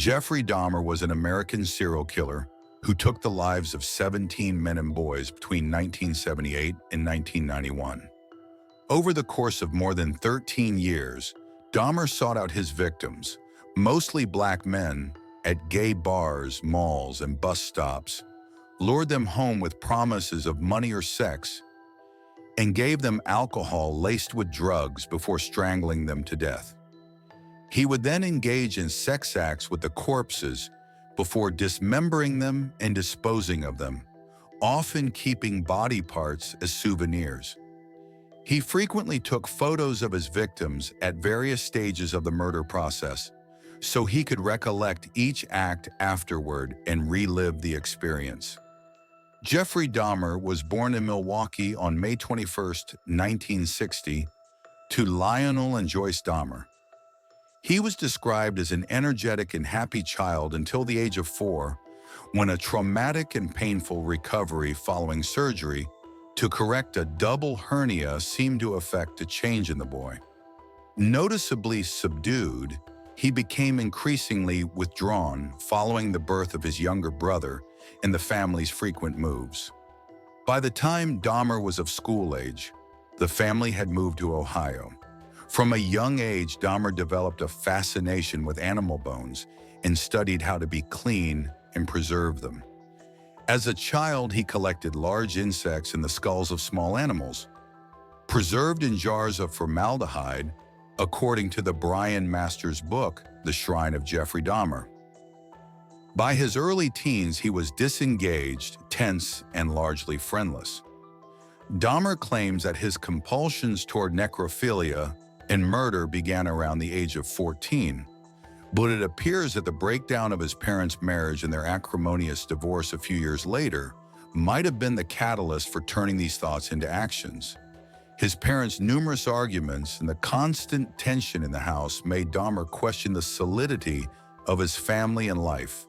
Jeffrey Dahmer was an American serial killer who took the lives of 17 men and boys between 1978 and 1991. Over the course of more than 13 years, Dahmer sought out his victims, mostly black men, at gay bars, malls, and bus stops, lured them home with promises of money or sex, and gave them alcohol laced with drugs before strangling them to death. He would then engage in sex acts with the corpses before dismembering them and disposing of them, often keeping body parts as souvenirs. He frequently took photos of his victims at various stages of the murder process, so he could recollect each act afterward and relive the experience. Jeffrey Dahmer was born in Milwaukee on May 21, 1960, to Lionel and Joyce Dahmer. He was described as an energetic and happy child until the age of 4, when a traumatic and painful recovery following surgery to correct a double hernia seemed to effect a change in the boy. Noticeably subdued, he became increasingly withdrawn following the birth of his younger brother and the family's frequent moves. By the time Dahmer was of school age, the family had moved to Ohio. From a young age, Dahmer developed a fascination with animal bones and studied how to be clean and preserve them. As a child, he collected large insects and the skulls of small animals, preserved in jars of formaldehyde, according to the Brian Masters book, The Shrine of Jeffrey Dahmer. By his early teens, he was disengaged, tense, and largely friendless. Dahmer claims that his compulsions toward necrophilia and murder began around the age of 14, but it appears that the breakdown of his parents' marriage and their acrimonious divorce a few years later might have been the catalyst for turning these thoughts into actions. His parents' numerous arguments and the constant tension in the house made Dahmer question the solidity of his family and life,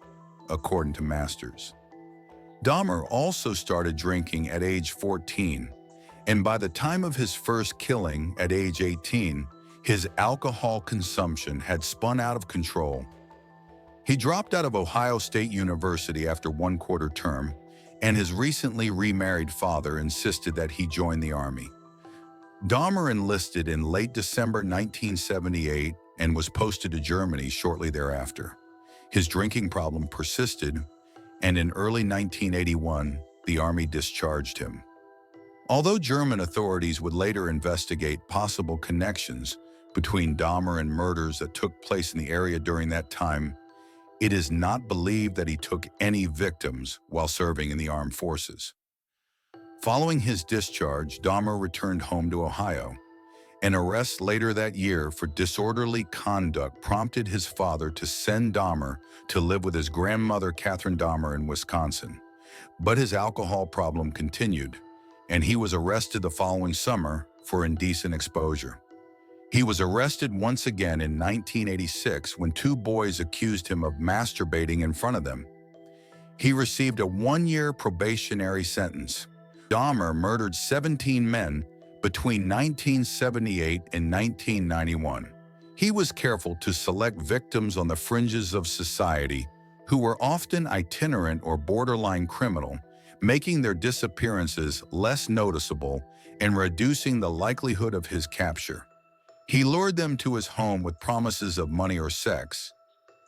according to Masters. Dahmer also started drinking at age 14, and by the time of his first killing at age 18, his alcohol consumption had spun out of control. He dropped out of Ohio State University after one quarter term, and his recently remarried father insisted that he join the Army. Dahmer enlisted in late December 1978 and was posted to Germany shortly thereafter. His drinking problem persisted, and in early 1981, the Army discharged him. Although German authorities would later investigate possible connections between Dahmer and murders that took place in the area during that time, it is not believed that he took any victims while serving in the armed forces. Following his discharge, Dahmer returned home to Ohio. An arrest later that year for disorderly conduct prompted his father to send Dahmer to live with his grandmother, Catherine Dahmer, in Wisconsin. But his alcohol problem continued, and he was arrested the following summer for indecent exposure. He was arrested once again in 1986 when two boys accused him of masturbating in front of them. He received a 1-year probationary sentence. Dahmer murdered 17 men between 1978 and 1991. He was careful to select victims on the fringes of society who were often itinerant or borderline criminal, making their disappearances less noticeable and reducing the likelihood of his capture. He lured them to his home with promises of money or sex,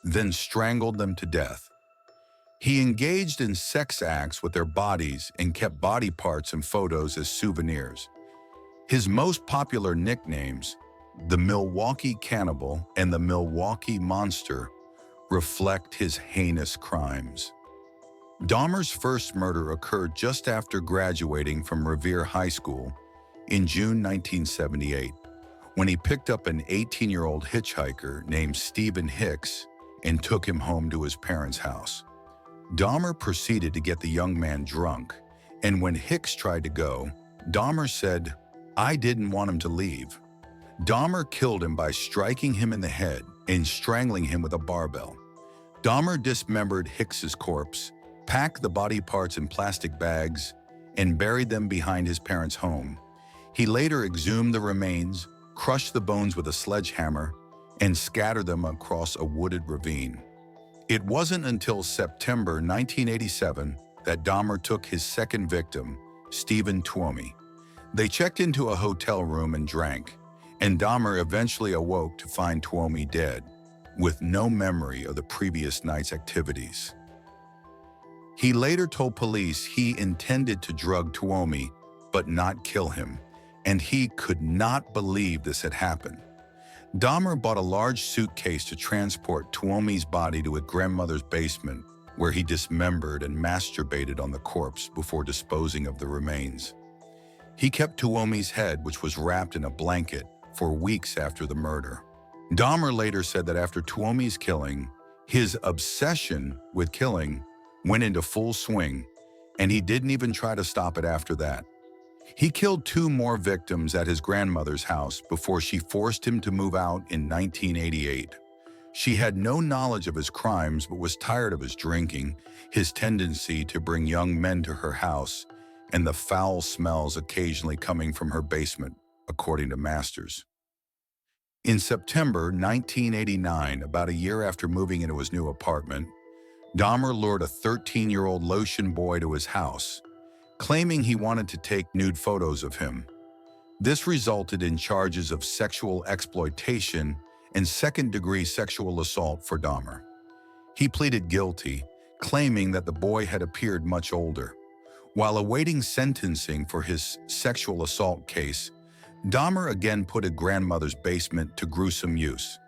then strangled them to death. He engaged in sex acts with their bodies and kept body parts and photos as souvenirs. His most popular nicknames, the Milwaukee Cannibal and the Milwaukee Monster, reflect his heinous crimes. Dahmer's first murder occurred just after graduating from Revere High School in June 1978, when he picked up an 18-year-old hitchhiker named Stephen Hicks and took him home to his parents' house. Dahmer proceeded to get the young man drunk, and when Hicks tried to go, Dahmer said, "I didn't want him to leave." Dahmer killed him by striking him in the head and strangling him with a barbell. Dahmer dismembered Hicks's corpse, packed the body parts in plastic bags, and buried them behind his parents' home. He later exhumed the remains, crushed the bones with a sledgehammer, and scattered them across a wooded ravine. It wasn't until September 1987 that Dahmer took his second victim, Stephen Tuomi. They checked into a hotel room and drank, and Dahmer eventually awoke to find Tuomi dead, with no memory of the previous night's activities. He later told police he intended to drug Tuomi, but not kill him, and he could not believe this had happened. Dahmer bought a large suitcase to transport Tuomi's body to his grandmother's basement, where he dismembered and masturbated on the corpse before disposing of the remains. He kept Tuomi's head, which was wrapped in a blanket, for weeks after the murder. Dahmer later said that after Tuomi's killing, his obsession with killing went into full swing, and he didn't even try to stop it after that. He killed 2 more victims at his grandmother's house before she forced him to move out in 1988. She had no knowledge of his crimes but was tired of his drinking, his tendency to bring young men to her house, and the foul smells occasionally coming from her basement, according to Masters. In September 1989, about a year after moving into his new apartment, Dahmer lured a 13-year-old Laotian boy to his house, claiming he wanted to take nude photos of him. This resulted in charges of sexual exploitation and second-degree sexual assault for Dahmer. He pleaded guilty, claiming that the boy had appeared much older. While awaiting sentencing for his sexual assault case, Dahmer again put his grandmother's basement to gruesome use.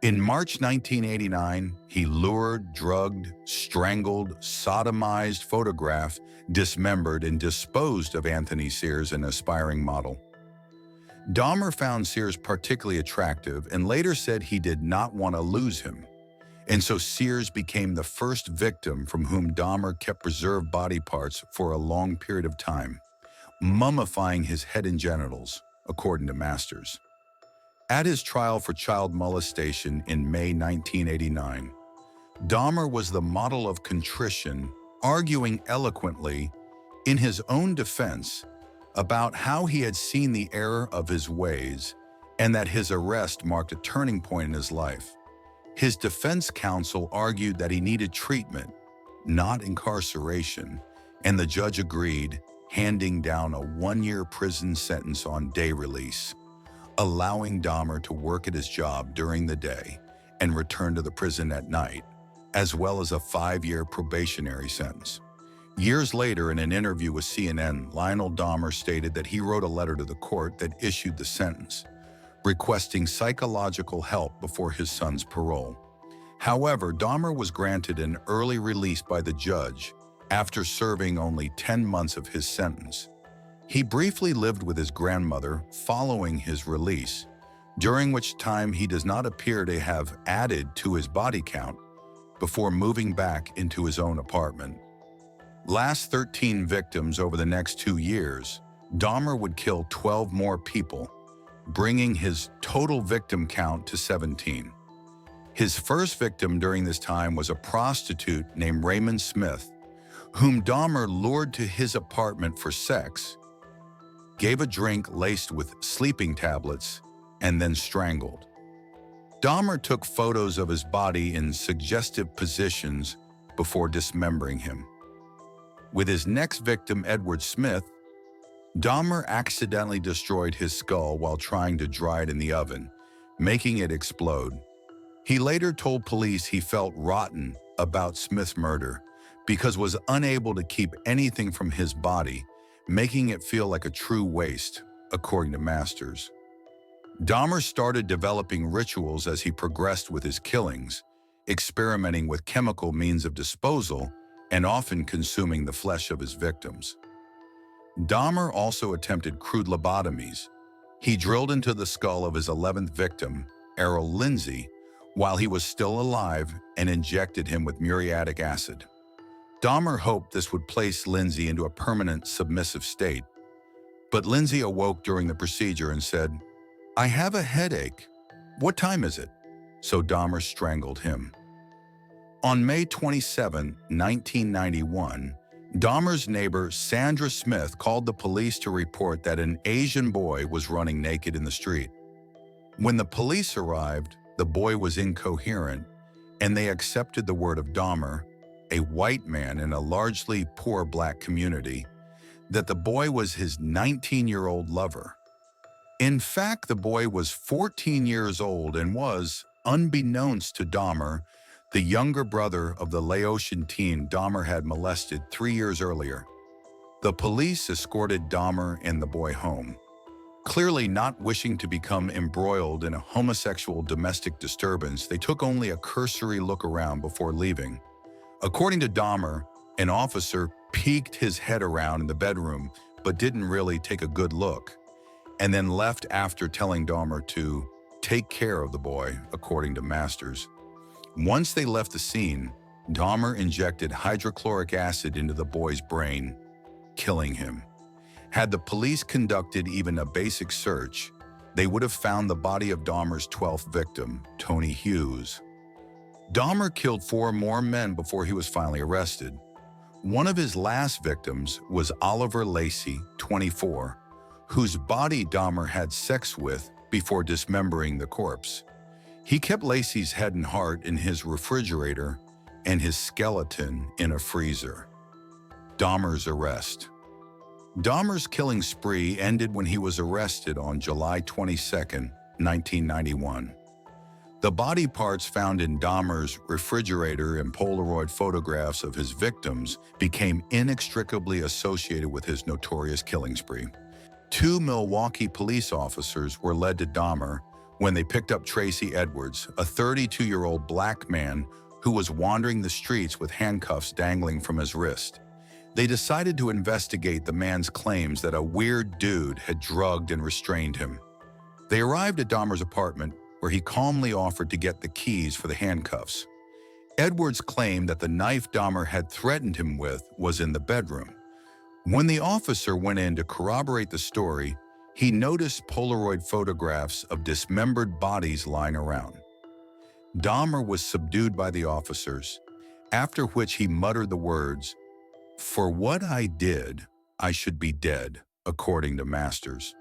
In March 1989, he lured, drugged, strangled, sodomized, photographed, dismembered, and disposed of Anthony Sears, an aspiring model. Dahmer found Sears particularly attractive and later said he did not want to lose him. And so Sears became the first victim from whom Dahmer kept preserved body parts for a long period of time, mummifying his head and genitals, according to Masters. At his trial for child molestation in May 1989, Dahmer was the model of contrition, arguing eloquently, in his own defense, about how he had seen the error of his ways and that his arrest marked a turning point in his life. His defense counsel argued that he needed treatment, not incarceration, and the judge agreed, handing down a 1-year prison sentence on day release, allowing Dahmer to work at his job during the day and return to the prison at night, as well as a 5-year probationary sentence. Years later, in an interview with CNN, Lionel Dahmer stated that he wrote a letter to the court that issued the sentence, requesting psychological help before his son's parole. However, Dahmer was granted an early release by the judge after serving only 10 months of his sentence. He briefly lived with his grandmother following his release, during which time he does not appear to have added to his body count before moving back into his own apartment. Last 13 victims over the next 2 years, Dahmer would kill 12 more people, bringing his total victim count to 17. His first victim during this time was a prostitute named Raymond Smith, whom Dahmer lured to his apartment for sex, gave a drink laced with sleeping tablets, and then strangled. Dahmer took photos of his body in suggestive positions before dismembering him. With his next victim, Edward Smith, Dahmer accidentally destroyed his skull while trying to dry it in the oven, making it explode. He later told police he felt rotten about Smith's murder because was unable to keep anything from his body, making it feel like a true waste, according to Masters. Dahmer started developing rituals as he progressed with his killings, experimenting with chemical means of disposal and often consuming the flesh of his victims. Dahmer also attempted crude lobotomies. He drilled into the skull of his 11th victim, Errol Lindsay, while he was still alive and injected him with muriatic acid. Dahmer hoped this would place Lindsay into a permanent submissive state, but Lindsay awoke during the procedure and said, "I have a headache. What time is it?" So Dahmer strangled him. On May 27, 1991, Dahmer's neighbor Sandra Smith called the police to report that an Asian boy was running naked in the street. When the police arrived, the boy was incoherent and they accepted the word of Dahmer, a white man in a largely poor black community, that the boy was his 19-year-old lover. In fact, the boy was 14 years old and was, unbeknownst to Dahmer, the younger brother of the Laotian teen Dahmer had molested 3 years earlier. The police escorted Dahmer and the boy home. Clearly not wishing to become embroiled in a homosexual domestic disturbance, they took only a cursory look around before leaving. According to Dahmer, an officer peeked his head around in the bedroom but didn't really take a good look, and then left after telling Dahmer to take care of the boy, according to Masters. Once they left the scene, Dahmer injected hydrochloric acid into the boy's brain, killing him. Had the police conducted even a basic search, they would have found the body of Dahmer's 12th victim, Tony Hughes. Dahmer killed 4 more men before he was finally arrested. One of his last victims was Oliver Lacey, 24, whose body Dahmer had sex with before dismembering the corpse. He kept Lacey's head and heart in his refrigerator and his skeleton in a freezer. Dahmer's arrest. Dahmer's killing spree ended when he was arrested on July 22, 1991. The body parts found in Dahmer's refrigerator and Polaroid photographs of his victims became inextricably associated with his notorious killing spree. 2 Milwaukee police officers were led to Dahmer when they picked up Tracy Edwards, a 32-year-old black man who was wandering the streets with handcuffs dangling from his wrist. They decided to investigate the man's claims that a weird dude had drugged and restrained him. They arrived at Dahmer's apartment, where he calmly offered to get the keys for the handcuffs. Edwards claimed that the knife Dahmer had threatened him with was in the bedroom. When the officer went in to corroborate the story, he noticed Polaroid photographs of dismembered bodies lying around. Dahmer was subdued by the officers, after which he muttered the words, "For what I did, I should be dead," according to Masters.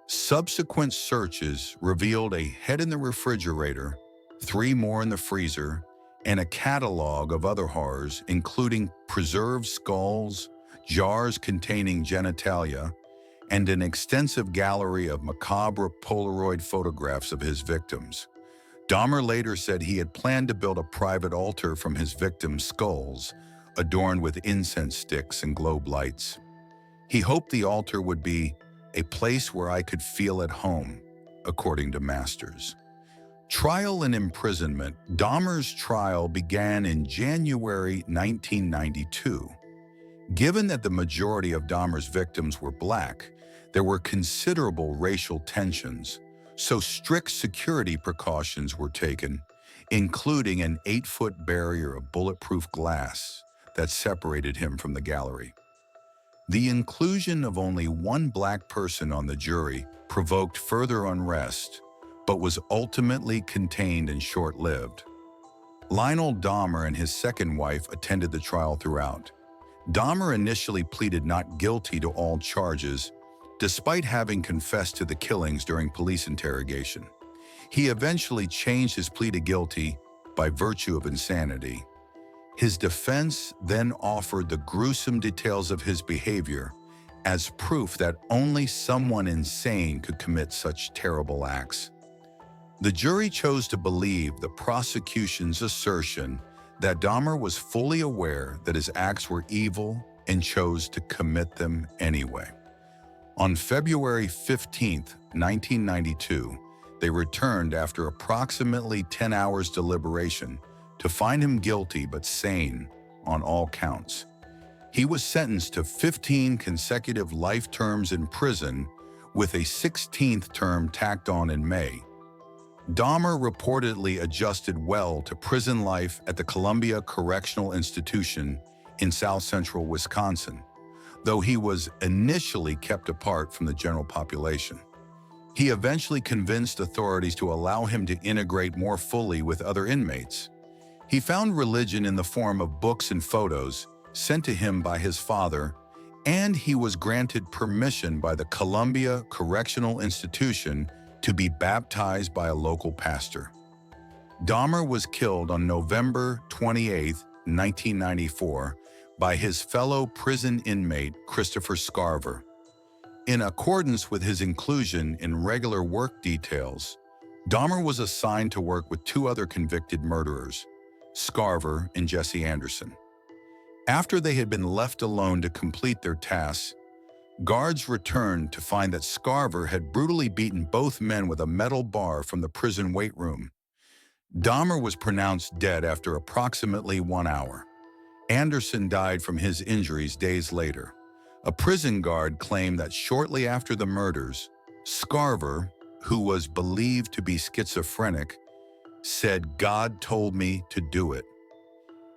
Subsequent searches revealed a head in the refrigerator, 3 more in the freezer, and a catalog of other horrors, including preserved skulls, jars containing genitalia, and an extensive gallery of macabre Polaroid photographs of his victims. Dahmer later said he had planned to build a private altar from his victims' skulls, adorned with incense sticks and globe lights. He hoped the altar would be a place where I could feel at home, according to Masters. Trial and imprisonment. Dahmer's trial began in January 1992. Given that the majority of Dahmer's victims were black, there were considerable racial tensions, so strict security precautions were taken, including an 8-foot barrier of bulletproof glass that separated him from the gallery. The inclusion of only 1 black person on the jury provoked further unrest, but was ultimately contained and short-lived. Lionel Dahmer and his second wife attended the trial throughout. Dahmer initially pleaded not guilty to all charges, despite having confessed to the killings during police interrogation. He eventually changed his plea to guilty by virtue of insanity. His defense then offered the gruesome details of his behavior as proof that only someone insane could commit such terrible acts. The jury chose to believe the prosecution's assertion that Dahmer was fully aware that his acts were evil and chose to commit them anyway. On February 15, 1992, they returned after approximately 10 hours deliberation to find him guilty but sane on all counts. He was sentenced to 15 consecutive life terms in prison, with a 16th term tacked on in May. Dahmer reportedly adjusted well to prison life at the Columbia Correctional Institution in south-central Wisconsin, though he was initially kept apart from the general population. He eventually convinced authorities to allow him to integrate more fully with other inmates. He found religion in the form of books and photos sent to him by his father, and he was granted permission by the Columbia Correctional Institution to be baptized by a local pastor. Dahmer was killed on November 28, 1994, by his fellow prison inmate Christopher Scarver. In accordance with his inclusion in regular work details, Dahmer was assigned to work with two other convicted murderers, Scarver and Jesse Anderson. After they had been left alone to complete their tasks, guards returned to find that Scarver had brutally beaten both men with a metal bar from the prison weight room. Dahmer was pronounced dead after approximately 1 hour. Anderson died from his injuries days later. A prison guard claimed that shortly after the murders, Scarver, who was believed to be schizophrenic, said, "God told me to do it."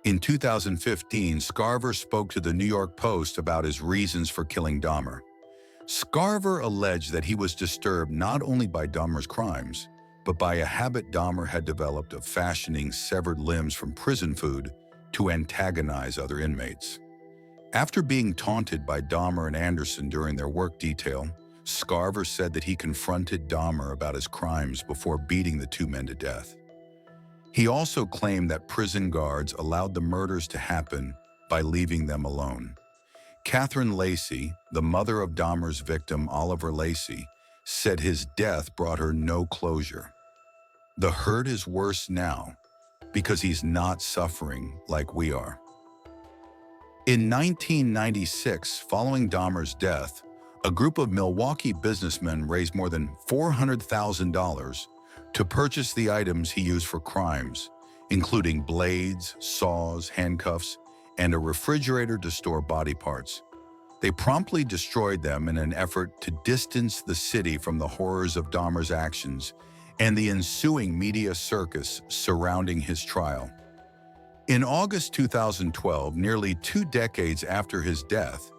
In 2015, Scarver spoke to the New York Post about his reasons for killing Dahmer. Scarver alleged that he was disturbed not only by Dahmer's crimes, but by a habit Dahmer had developed of fashioning severed limbs from prison food to antagonize other inmates. After being taunted by Dahmer and Anderson during their work detail, Scarver said that he confronted Dahmer about his crimes before beating the two men to death. He also claimed that prison guards allowed the murders to happen by leaving them alone. Catherine Lacey, the mother of Dahmer's victim Oliver Lacey, said his death brought her no closure. "The hurt is worse now because he's not suffering like we are." In 1996, following Dahmer's death, a group of Milwaukee businessmen raised more than $400,000 to purchase the items he used for crimes, including blades, saws, handcuffs, and a refrigerator to store body parts. They promptly destroyed them in an effort to distance the city from the horrors of Dahmer's actions and the ensuing media circus surrounding his trial. In August 2012, nearly 2 decades after his death,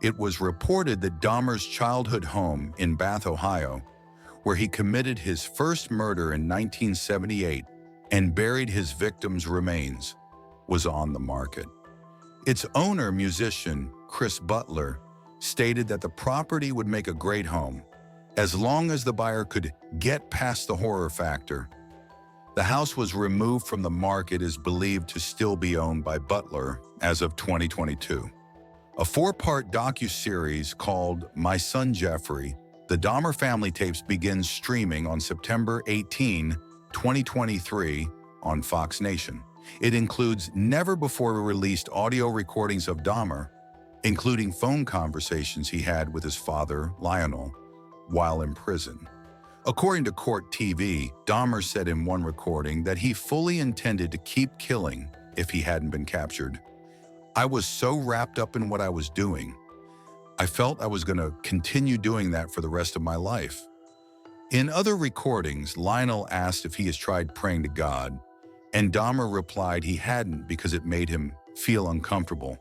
it was reported that Dahmer's childhood home in Bath, Ohio, where he committed his first murder in 1978 and buried his victims' remains, was on the market. Its owner, musician Chris Butler, stated that the property would make a great home, as long as the buyer could get past the horror factor. The house was removed from the market, is believed to still be owned by Butler as of 2022. A 4-part docuseries called My Son Jeffrey, The Dahmer Family Tapes, begins streaming on September 18, 2023 on Fox Nation. It includes never-before-released audio recordings of Dahmer, including phone conversations he had with his father, Lionel, while in prison. According to Court TV, Dahmer said in one recording that he fully intended to keep killing if he hadn't been captured. "I was so wrapped up in what I was doing. I felt I was going to continue doing that for the rest of my life." In other recordings, Lionel asked if he has tried praying to God, and Dahmer replied he hadn't because it made him feel uncomfortable.